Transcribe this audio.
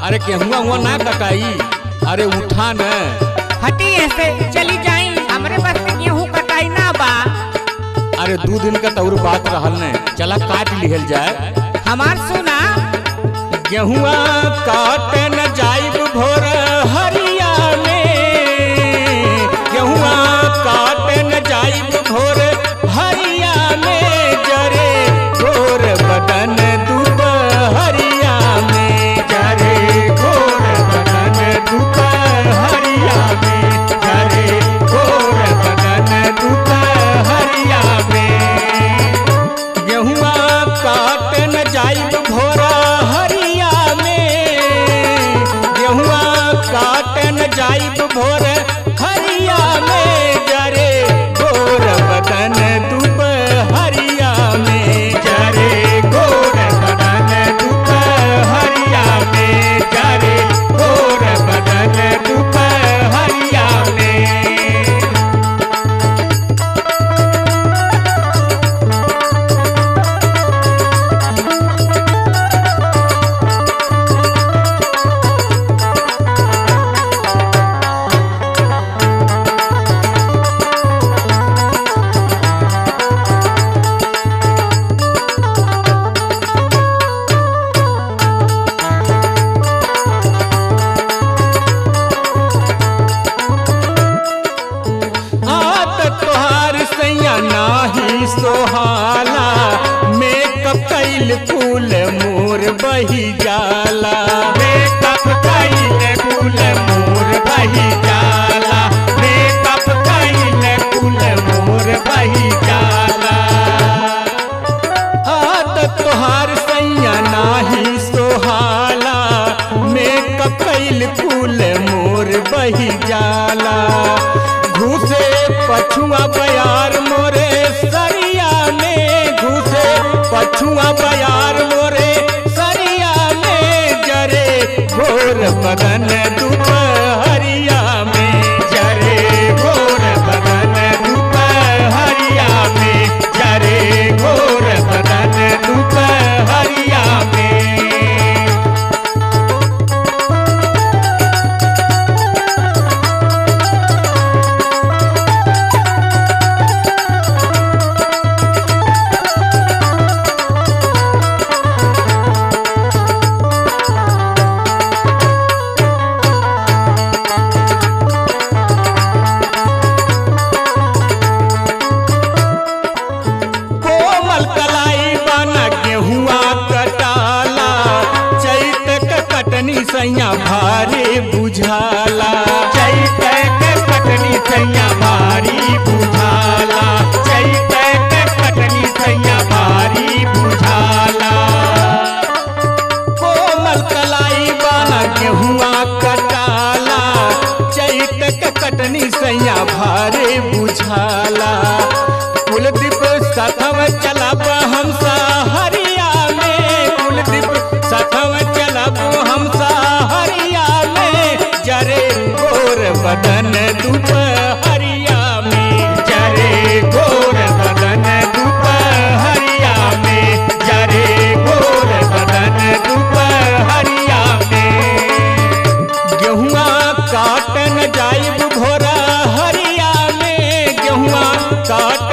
अरे गेहुआ हुआ ना कटाई, अरे उठा न हटी ऐसे चली जाई, हमरे बस में गेहूं कटाई ना बा। अरे 2 दिन का तौर बात रहल ने, चला काट लिहल जाए। हमार सुना गेहुआ काटे न जाइब भोर हरिया में, गेहुआ काटे न जाइब भोर हरिया में, जरे गोर बदन दुपहरिया में, जरे गोर बदन दुपहरिया में, जरे गोर बदन दुपहरिया में। गेहुआ काटे न जाइब भोरा हरिया में, गेहुआ काटे न जाइब भोर हरिया में, जरे गोर बदन दुपहरिया में, जरे गोर बदन दुपहरिया में, जरे गोर बदन दुपहरिया में। नाही सोहाला मेकअप कैल फूल मोर बही जाला, मेकअप कैल फूल मोर बही जाला, मेकअप कैल फूल मोर बही जाला। हाथ तोहार सैया नाही सोहाला मेकअप कैल फूल मोर बही जाला, घुसे पछुआ बयार मोरे सरिया में, घुसे पछुआ बयार मोरे सरिया में, जरे गोर बदन दुपहरिया में, जरे गोर बदन दुपहरिया में, जरे गोर बदन दुपहरिया में। सैया भारी बुझाला, चैत के कटनी सैया भारी बुझाला, चैत के कटनी सैया भारी बुझाला। कोमल कलाई बाना गेहुआ कटाला, चैत के कटनी सैया भारी बुझाला। कुलदीप साथव चलब हम सहरिया में, कुलदीप साथव चलब हम सहरिया में, जरे गोर बदन दुपहरिया में, जरे गोर बदन दुपहरिया में, जरे गोर बदन दुपहरिया में। गेहुआ काटन जाइब भोरा हरिया में, गेहुआ काट